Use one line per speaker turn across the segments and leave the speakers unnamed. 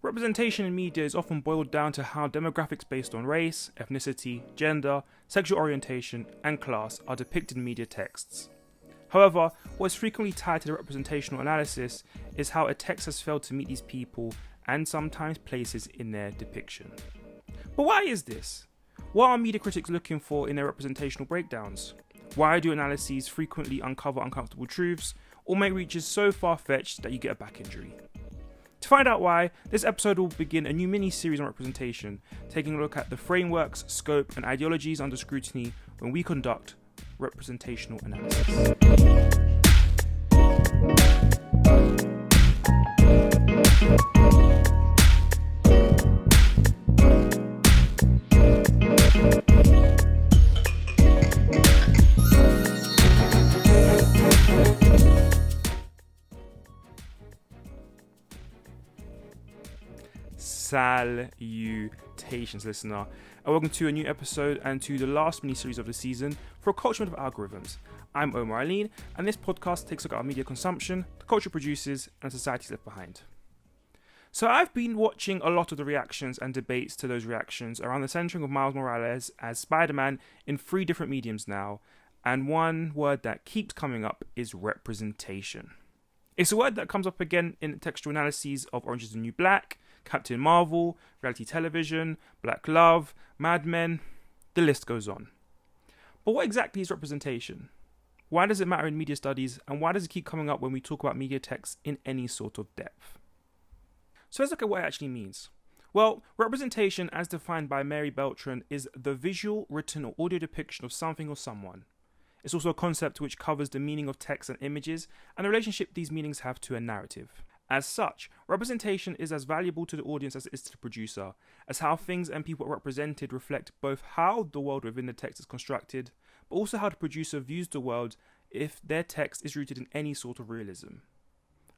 Representation in media is often boiled down to how demographics based on race, ethnicity, gender, sexual orientation, and class are depicted in media texts. However, what is frequently tied to the representational analysis is how a text has failed to meet these people and sometimes places in their depiction. But why is this? What are media critics looking for in their representational breakdowns? Why do analyses frequently uncover uncomfortable truths or make reaches so far-fetched that you get a back injury? To find out why, this episode will begin a new mini-series on representation, taking a look at the frameworks, scope, and ideologies under scrutiny when we conduct representational analysis. Salutations, listener, and welcome to a new episode and to the last mini-series of the season for a culture of algorithms. I'm Omar Aline, and this podcast takes a look at our media consumption, the culture produces, and societies left behind. So I've been watching a lot of the reactions and debates to those reactions around the centering of Miles Morales as Spider-Man in 3 different mediums now, and one word that keeps coming up is representation. It's a word that comes up again in textual analyses of Orange is the New Black, Captain Marvel, reality television, Black Love, Mad Men, the list goes on. But what exactly is representation? Why does it matter in media studies, and why does it keep coming up when we talk about media texts in any sort of depth? So let's look at what it actually means. Well, representation, as defined by Mary Beltran, is the visual, written, or audio depiction of something or someone. It's also a concept which covers the meaning of text and images, and the relationship these meanings have to a narrative. As such, representation is as valuable to the audience as it is to the producer, as how things and people are represented reflect both how the world within the text is constructed, but also how the producer views the world if their text is rooted in any sort of realism.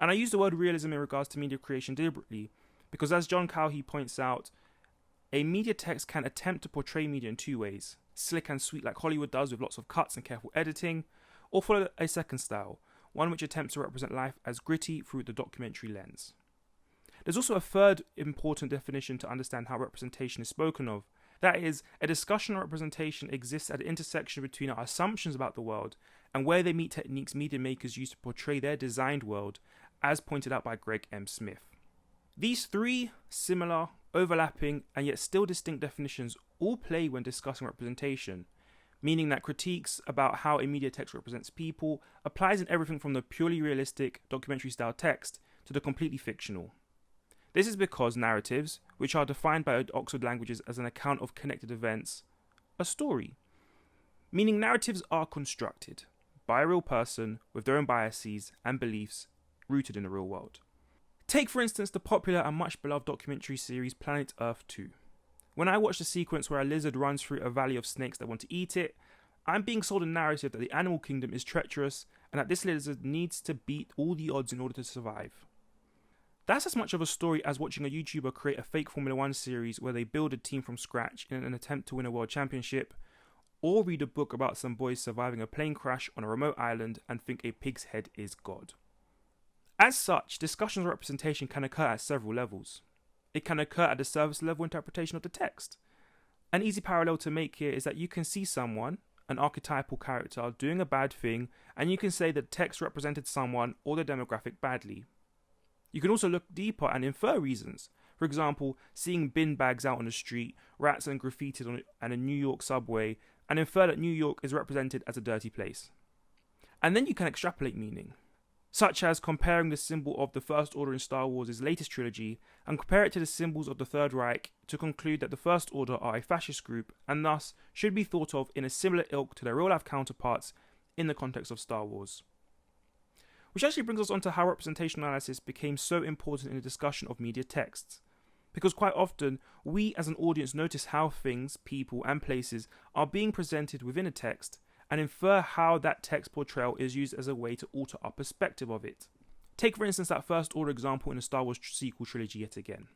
And I use the word realism in regards to media creation deliberately, because as John Cowhey points out, a media text can attempt to portray media in 2 ways, slick and sweet like Hollywood does with lots of cuts and careful editing, or follow a second style, one which attempts to represent life as gritty through the documentary lens. There's also a third important definition to understand how representation is spoken of. That is, a discussion on representation exists at the intersection between our assumptions about the world and where they meet techniques media makers use to portray their designed world, as pointed out by Greg M. Smith. These 3 similar, overlapping, and yet still distinct definitions all play when discussing representation, meaning that critiques about how a media text represents people applies in everything from the purely realistic documentary-style text to the completely fictional. This is because narratives, which are defined by Oxford Languages as an account of connected events, a story, meaning narratives are constructed by a real person with their own biases and beliefs rooted in the real world. Take, for instance, the popular and much beloved documentary series Planet Earth 2. When I watch the sequence where a lizard runs through a valley of snakes that want to eat it, I'm being sold a narrative that the animal kingdom is treacherous and that this lizard needs to beat all the odds in order to survive. That's as much of a story as watching a YouTuber create a fake Formula 1 series where they build a team from scratch in an attempt to win a world championship, or read a book about some boys surviving a plane crash on a remote island and think a pig's head is God. As such, discussions on representation can occur at several levels. It can occur at the surface level interpretation of the text. An easy parallel to make here is that you can see someone, an archetypal character, doing a bad thing, and you can say that text represented someone or their demographic badly. You can also look deeper and infer reasons. For example, seeing bin bags out on the street, rats and graffiti on a New York subway, and infer that New York is represented as a dirty place. And then you can extrapolate meaning, such as comparing the symbol of the First Order in Star Wars' latest trilogy and compare it to the symbols of the Third Reich to conclude that the First Order are a fascist group and thus should be thought of in a similar ilk to their real-life counterparts in the context of Star Wars. Which actually brings us on to how representational analysis became so important in the discussion of media texts. Because quite often, we as an audience notice how things, people, and places are being presented within a text and infer how that text portrayal is used as a way to alter our perspective of it. Take for instance that First Order example in the Star Wars sequel trilogy yet again.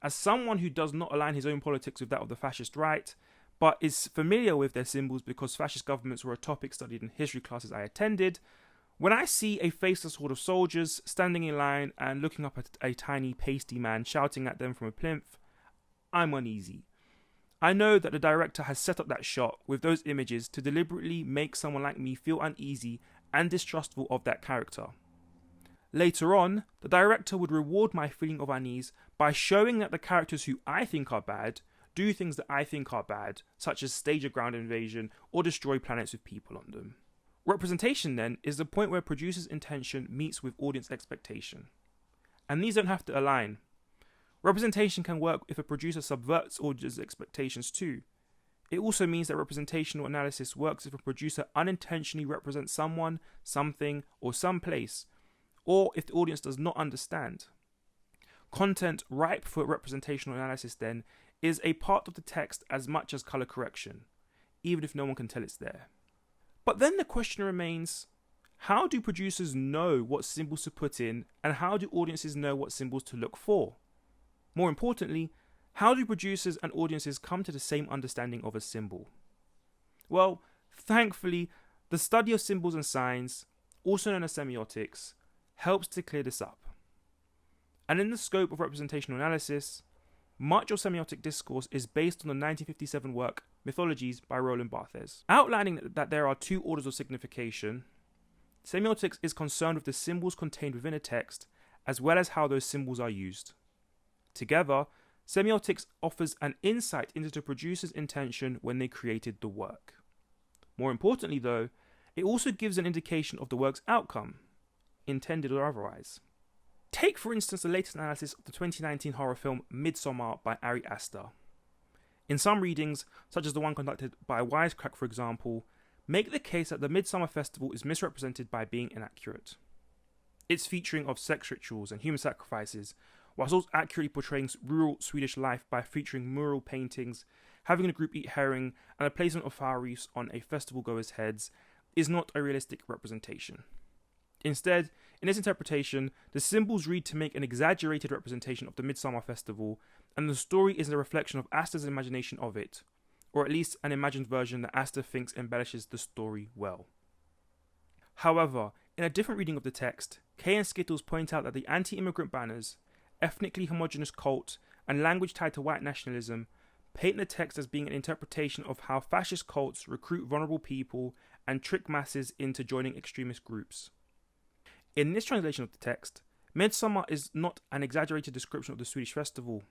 As someone who does not align his own politics with that of the fascist right, but is familiar with their symbols because fascist governments were a topic studied in history classes I attended, When I see a faceless horde of soldiers standing in line and looking up at a tiny pasty man shouting at them from a plinth, I'm uneasy. I know that the director has set up that shot with those images to deliberately make someone like me feel uneasy and distrustful of that character. Later on, the director would reward my feeling of unease by showing that the characters who I think are bad do things that I think are bad, such as stage a ground invasion or destroy planets with people on them. Representation, then, is the point where producer's intention meets with audience expectation. And these don't have to align. Representation can work if a producer subverts audience expectations too. It also means that representational analysis works if a producer unintentionally represents someone, something, or some place, or if the audience does not understand. Content ripe for representational analysis, then, is a part of the text as much as colour correction, even if no one can tell it's there. But then the question remains, how do producers know what symbols to put in, and how do audiences know what symbols to look for? More importantly, how do producers and audiences come to the same understanding of a symbol? Well, thankfully, the study of symbols and signs, also known as semiotics, helps to clear this up. And in the scope of representational analysis, much of semiotic discourse is based on the 1957 work Mythologies by Roland Barthes. Outlining that there are two orders of signification, semiotics is concerned with the symbols contained within a text as well as how those symbols are used. Together, semiotics offers an insight into the producer's intention when they created the work. More importantly, though, it also gives an indication of the work's outcome, intended or otherwise. Take, for instance, the latest analysis of the 2019 horror film Midsommar by Ari Aster. In some readings, such as the one conducted by Wisecrack, for example, make the case that the Midsummer Festival is misrepresented by being inaccurate. Its featuring of sex rituals and human sacrifices, whilst also accurately portraying rural Swedish life by featuring mural paintings, having a group eat herring, and a placement of flower wreaths on a festival goer's heads, is not a realistic representation. Instead, in this interpretation, the symbols read to make an exaggerated representation of the Midsummer Festival, and the story is a reflection of Aster's imagination of it, or at least an imagined version that Aster thinks embellishes the story well. However, in a different reading of the text, Kay and Skittles point out that the anti-immigrant banners, ethnically homogenous cult, and language tied to white nationalism paint the text as being an interpretation of how fascist cults recruit vulnerable people and trick masses into joining extremist groups. In this translation of the text, Midsummer is not an exaggerated description of the Swedish festival.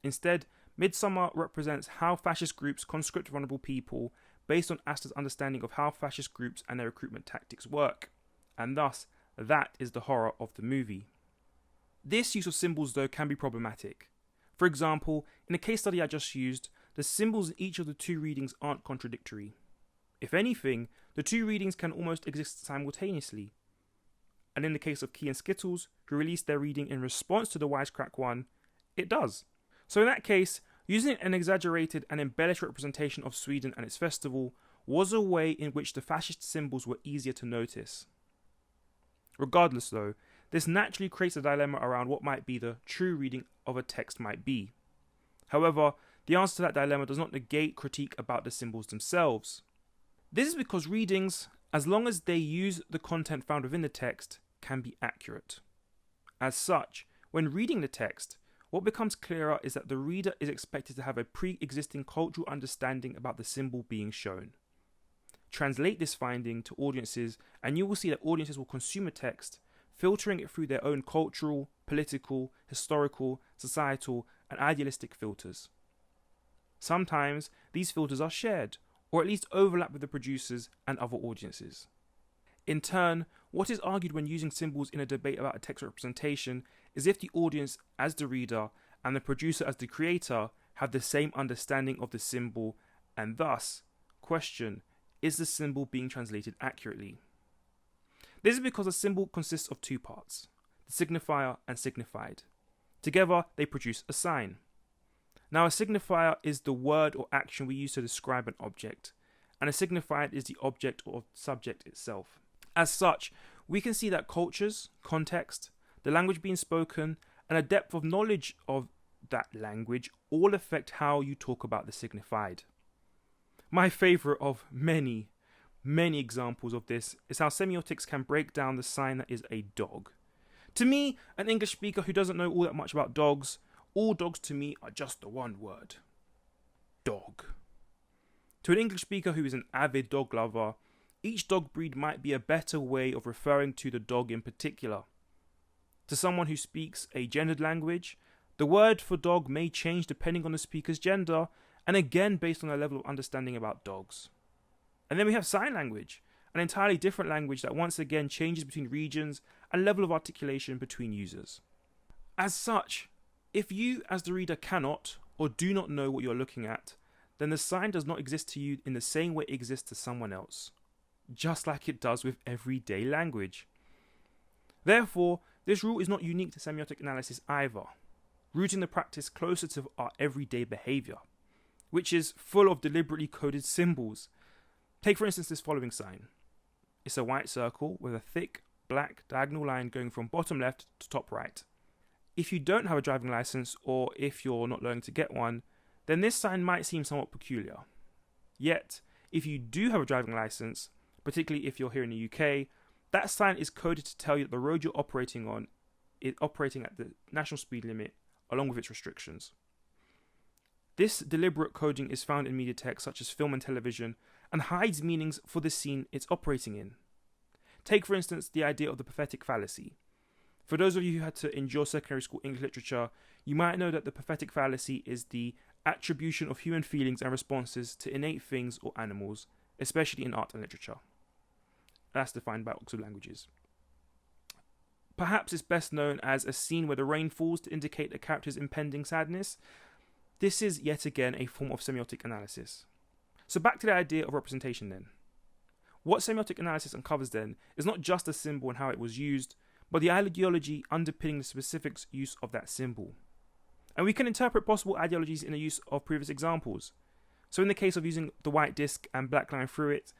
Instead, Midsummer represents how fascist groups conscript vulnerable people based on Aster's understanding of how fascist groups and their recruitment tactics work, and thus, that is the horror of the movie. This use of symbols, though, can be problematic. For example, in the case study I just used, the symbols in each of the two readings aren't contradictory. If anything, the two readings can almost exist simultaneously. And in the case of Key and Skittles, who released their reading in response to the Wisecrack one, it does. So in that case, using an exaggerated and embellished representation of Sweden and its festival was a way in which the fascist symbols were easier to notice. Regardless though, this naturally creates a dilemma around what might be the true reading of a text might be. However, the answer to that dilemma does not negate critique about the symbols themselves. This is because readings, as long as they use the content found within the text, can be accurate. As such, when reading the text, what becomes clearer is that the reader is expected to have a pre-existing cultural understanding about the symbol being shown. Translate this finding to audiences, and you will see that audiences will consume a text, filtering it through their own cultural, political, historical, societal, and idealistic filters. Sometimes these filters are shared, or at least overlap with the producers and other audiences. In turn, what is argued when using symbols in a debate about a text representation is if the audience as the reader and the producer as the creator have the same understanding of the symbol, and thus, question, is the symbol being translated accurately? This is because a symbol consists of two parts, the signifier and signified. Together, they produce a sign. Now, a signifier is the word or action we use to describe an object, and a signified is the object or subject itself. As such, we can see that cultures, context, the language being spoken, and a depth of knowledge of that language all affect how you talk about the signified. My favourite of many, many examples of this is how semiotics can break down the sign that is a dog. To me, an English speaker who doesn't know all that much about dogs, all dogs to me are just the one word: dog. To an English speaker who is an avid dog lover, each dog breed might be a better way of referring to the dog in particular. To someone who speaks a gendered language, the word for dog may change depending on the speaker's gender, and again based on their level of understanding about dogs. And then we have sign language, an entirely different language that once again changes between regions and level of articulation between users. As such, if you as the reader cannot or do not know what you're looking at, then the sign does not exist to you in the same way it exists to someone else, just like it does with everyday language. Therefore, this rule is not unique to semiotic analysis either, rooting the practice closer to our everyday behaviour, which is full of deliberately coded symbols. Take for instance this following sign. It's a white circle with a thick, black diagonal line going from bottom left to top right. If you don't have a driving licence, or if you're not learning to get one, then this sign might seem somewhat peculiar. Yet, if you do have a driving licence, particularly if you're here in the UK, that sign is coded to tell you that the road you're operating on is operating at the national speed limit along with its restrictions. This deliberate coding is found in media text such as film and television and hides meanings for the scene it's operating in. Take for instance the idea of the prophetic fallacy. For those of you who had to endure secondary school English literature, you might know that the prophetic fallacy is the attribution of human feelings and responses to innate things or animals, especially in art and literature. That's defined by Oxford Languages. Perhaps it's best known as a scene where the rain falls to indicate a character's impending sadness. This is yet again a form of semiotic analysis. So back to the idea of representation then. What semiotic analysis uncovers then is not just a symbol and how it was used, but the ideology underpinning the specific use of that symbol. And we can interpret possible ideologies in the use of previous examples. So in the case of using the white disc and black line through it,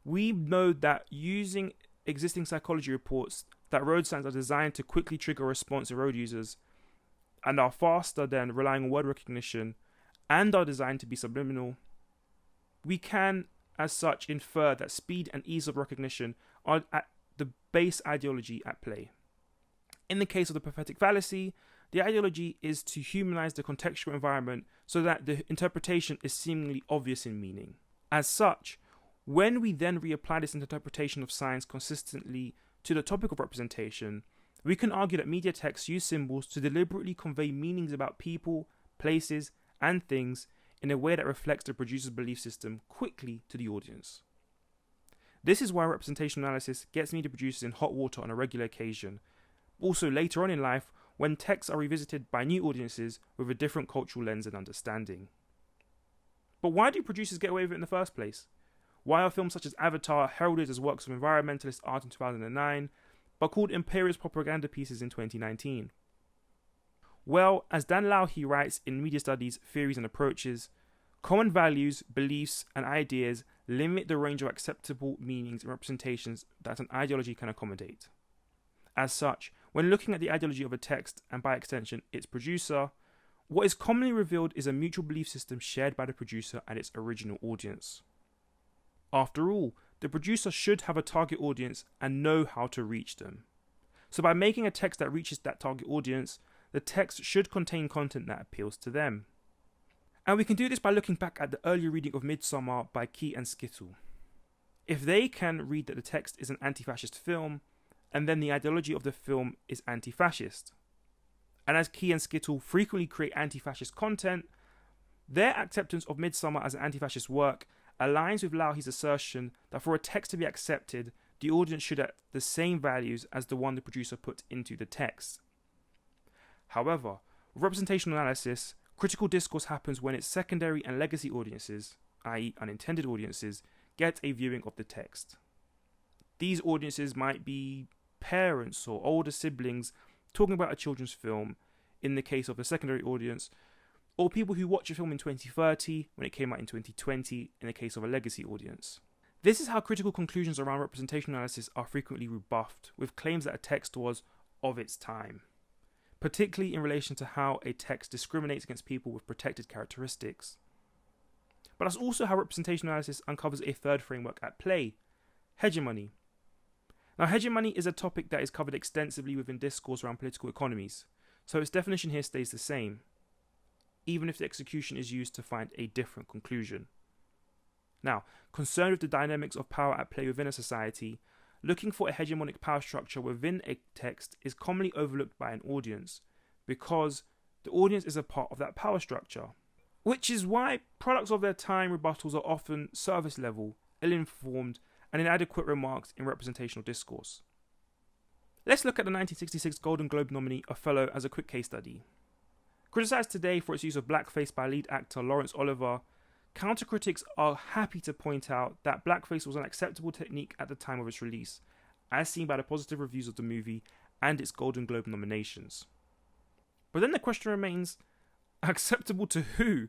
we know that using existing psychology reports that road signs are designed to quickly trigger a response in road users and are faster than relying on word recognition and are designed to be subliminal, we can as such infer that speed and ease of recognition are at the base ideology at play. In the case of the prophetic fallacy, the ideology is to humanize the contextual environment so that the interpretation is seemingly obvious in meaning. As such, when we then reapply this interpretation of signs consistently to the topic of representation, we can argue that media texts use symbols to deliberately convey meanings about people, places, and things in a way that reflects the producer's belief system quickly to the audience. This is why representation analysis gets media producers in hot water on a regular occasion. Also later on in life, when texts are revisited by new audiences with a different cultural lens and understanding. But why do producers get away with it in the first place? Why are films such as Avatar heralded as works of environmentalist art in 2009, but called imperialist propaganda pieces in 2019? Well, as Dan Lauhi writes in Media Studies, Theories and Approaches, common values, beliefs, and ideas limit the range of acceptable meanings and representations that an ideology can accommodate. As such, when looking at the ideology of a text, and by extension its producer, what is commonly revealed is a mutual belief system shared by the producer and its original audience. After all, the producer should have a target audience and know how to reach them. So by making a text that reaches that target audience, the text should contain content that appeals to them. And we can do this by looking back at the earlier reading of Midsummer by Key and Skittle. If they can read that the text is an anti-fascist film, and then the ideology of the film is anti-fascist, and as Key and Skittle frequently create anti-fascist content, their acceptance of Midsummer as an anti-fascist work aligns with Lauhi's assertion that for a text to be accepted, the audience should have the same values as the one the producer put into the text. However, with representational analysis, critical discourse happens when its secondary and legacy audiences, i.e. unintended audiences, get a viewing of the text. These audiences might be parents or older siblings talking about a children's film, in the case of the secondary audience, or people who watch a film in 2030 when it came out in 2020 in the case of a legacy audience. This is how critical conclusions around representation analysis are frequently rebuffed, with claims that a text was of its time, particularly in relation to how a text discriminates against people with protected characteristics. But that's also how representation analysis uncovers a third framework at play, hegemony. Now, hegemony is a topic that is covered extensively within discourse around political economies, so its definition here stays the same, even if the execution is used to find a different conclusion. Now, concerned with the dynamics of power at play within a society, looking for a hegemonic power structure within a text is commonly overlooked by an audience, because the audience is a part of that power structure. Which is why products of their time rebuttals are often surface level, ill-informed, and inadequate remarks in representational discourse. Let's look at the 1966 Golden Globe nominee Othello as a quick case study. Criticised today for its use of blackface by lead actor Laurence Olivier, counter-critics are happy to point out that blackface was an acceptable technique at the time of its release, as seen by the positive reviews of the movie and its Golden Globe nominations. But then the question remains, acceptable to who?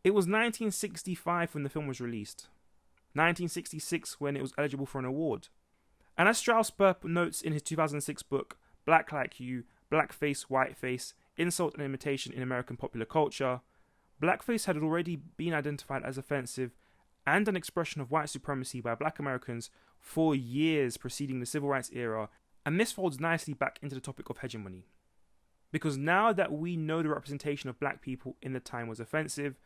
It was 1965 when the film was released, 1966 when it was eligible for an award. And as Strauss Burp notes in his 2006 book, Black Like You, Blackface, Whiteface, Insult and Imitation in American Popular Culture, blackface had already been identified as offensive and an expression of white supremacy by black Americans for years preceding the Civil Rights era, and this folds nicely back into the topic of hegemony. Because now that we know the representation of black people in the time was offensive,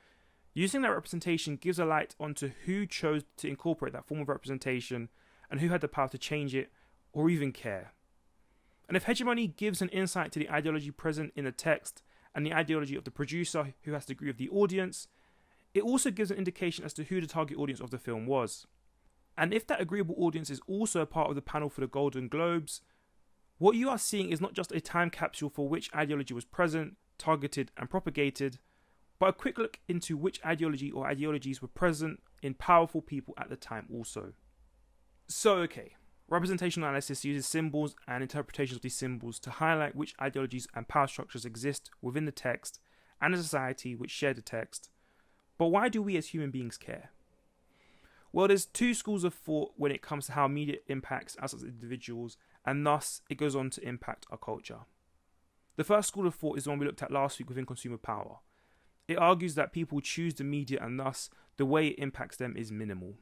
using that representation gives a light onto who chose to incorporate that form of representation and who had the power to change it or even care. And if hegemony gives an insight to the ideology present in the text and the ideology of the producer who has to agree with the audience, it also gives an indication as to who the target audience of the film was. And if that agreeable audience is also a part of the panel for the Golden Globes, what you are seeing is not just a time capsule for which ideology was present, targeted and propagated, but a quick look into which ideology or ideologies were present in powerful people at the time also. So okay, representational analysis uses symbols and interpretations of these symbols to highlight which ideologies and power structures exist within the text and a society which share the text. But why do we as human beings care? Well, there's two schools of thought when it comes to how media impacts us as individuals, and thus it goes on to impact our culture. The first school of thought is the one we looked at last week within consumer power. It argues that people choose the media and thus the way it impacts them is minimal.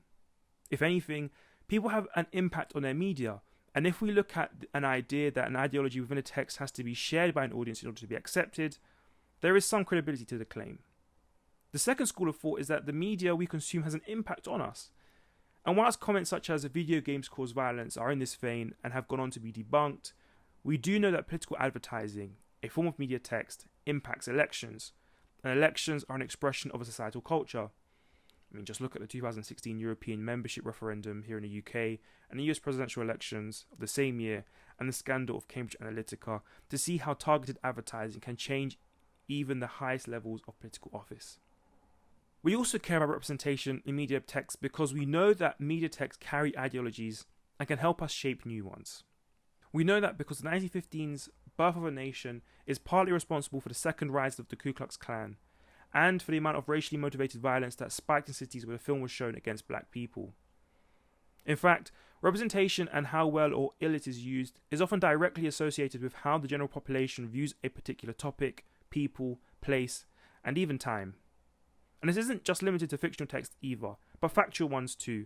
If anything, people have an impact on their media, and if we look at an idea that an ideology within a text has to be shared by an audience in order to be accepted, there is some credibility to the claim. The second school of thought is that the media we consume has an impact on us. And whilst comments such as video games cause violence are in this vein and have gone on to be debunked, we do know that political advertising, a form of media text, impacts elections, and elections are an expression of a societal culture. I mean, just look at the 2016 European membership referendum here in the UK and the US presidential elections of the same year and the scandal of Cambridge Analytica to see how targeted advertising can change even the highest levels of political office. We also care about representation in media text because we know that media texts carry ideologies and can help us shape new ones. We know that because the 1915's Birth of a Nation is partly responsible for the second rise of the Ku Klux Klan and for the amount of racially motivated violence that spiked in cities where the film was shown against black people. In fact, representation and how well or ill it is used is often directly associated with how the general population views a particular topic, people, place, and even time. And this isn't just limited to fictional text either, but factual ones too.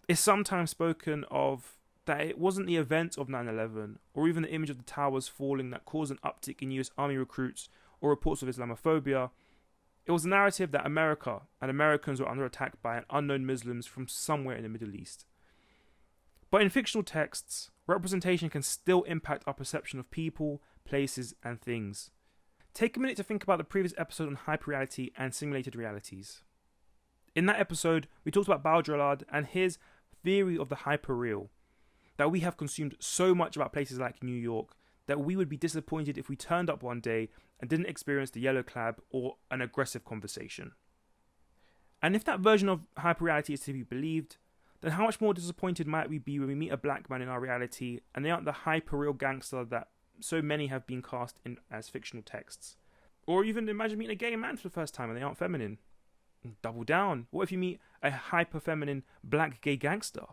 It's sometimes spoken of that it wasn't the event of 9/11 or even the image of the towers falling that caused an uptick in US Army recruits or reports of Islamophobia. It was the narrative that America and Americans were under attack by an unknown Muslims from somewhere in the Middle East. But in fictional texts, representation can still impact our perception of people, places, and things. Take a minute to think about the previous episode on hyperreality and simulated realities. In that episode, we talked about Baudrillard and his theory of the hyperreal, that we have consumed so much about places like New York that we would be disappointed if we turned up one day and didn't experience the yellow cab or an aggressive conversation. And if that version of hyperreality is to be believed, then how much more disappointed might we be when we meet a black man in our reality and they aren't the hyperreal gangster that so many have been cast in as fictional texts? Or even imagine meeting a gay man for the first time and they aren't feminine. Double down. What if you meet a hyper-feminine black gay gangster?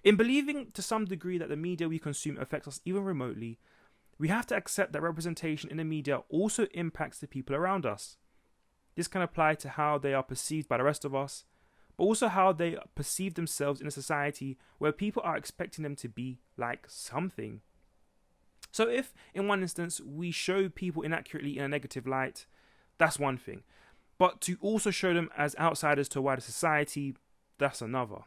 In believing to some degree that the media we consume affects us even remotely, we have to accept that representation in the media also impacts the people around us. This can apply to how they are perceived by the rest of us, but but also how they perceive themselves in a society where people are expecting them to be like something. So if, in one instance, we show people inaccurately in a negative light, that's one thing. But to also show them as outsiders to a wider society, that's another.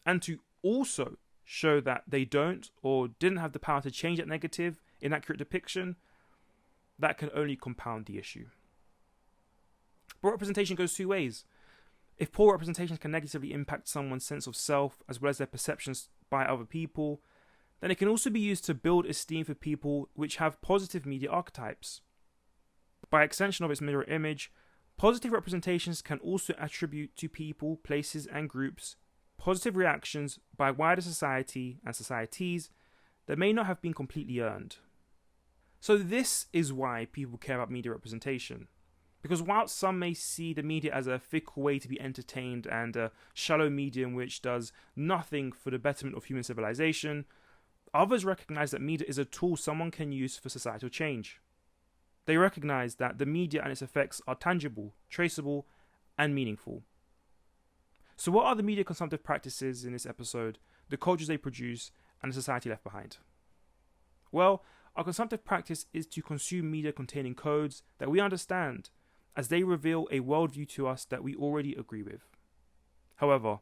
And to also show that they don't or didn't have the power to change that negative, inaccurate depiction, that can only compound the issue. But representation goes two ways. If poor representation can negatively impact someone's sense of self as well as their perceptions by other people, then it can also be used to build esteem for people which have positive media archetypes. By extension of its mirror image, positive representations can also attribute to people, places, and groups positive reactions by wider society and societies that may not have been completely earned. So this is why people care about media representation. Because whilst some may see the media as a fickle way to be entertained and a shallow medium which does nothing for the betterment of human civilization, others recognize that media is a tool someone can use for societal change. They recognize that the media and its effects are tangible, traceable, and meaningful. So what are the media consumptive practices in this episode, the cultures they produce, and the society left behind? Well, our consumptive practice is to consume media containing codes that we understand, as they reveal a worldview to us that we already agree with. However,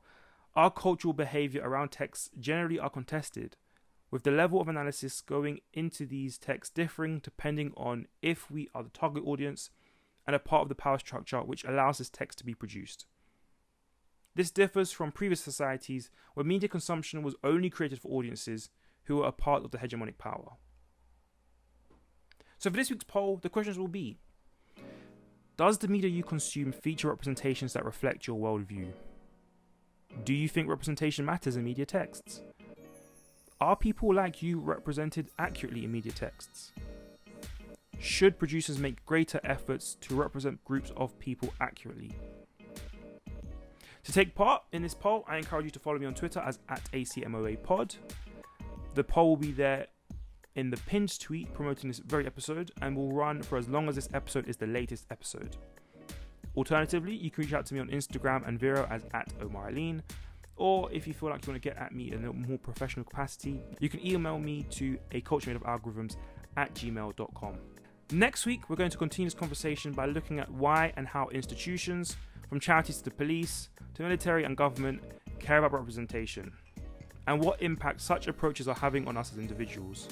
our cultural behavior around texts generally are contested, with the level of analysis going into these texts differing depending on if we are the target audience and a part of the power structure which allows this text to be produced. This differs from previous societies where media consumption was only created for audiences who were a part of the hegemonic power. So for this week's poll, the questions will be: does the media you consume feature representations that reflect your worldview? Do you think representation matters in media texts? Are people like you represented accurately in media texts? Should producers make greater efforts to represent groups of people accurately? To take part in this poll, I encourage you to follow me on Twitter as @ACMOAPod. The poll will be there in the pinned tweet promoting this very episode and will run for as long as this episode is the latest episode. Alternatively, you can reach out to me on Instagram and Vero as @OmarAleen, or if you feel like you want to get at me in a more professional capacity, you can email me to aculturemadeofalgorithms@gmail.com. Next week, we're going to continue this conversation by looking at why and how institutions, from charities to the police, to military and government, care about representation, and what impact such approaches are having on us as individuals.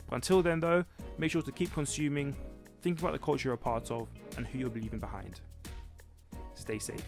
But until then though, make sure to keep consuming, think about the culture you're a part of, and who you're leaving behind. Stay safe.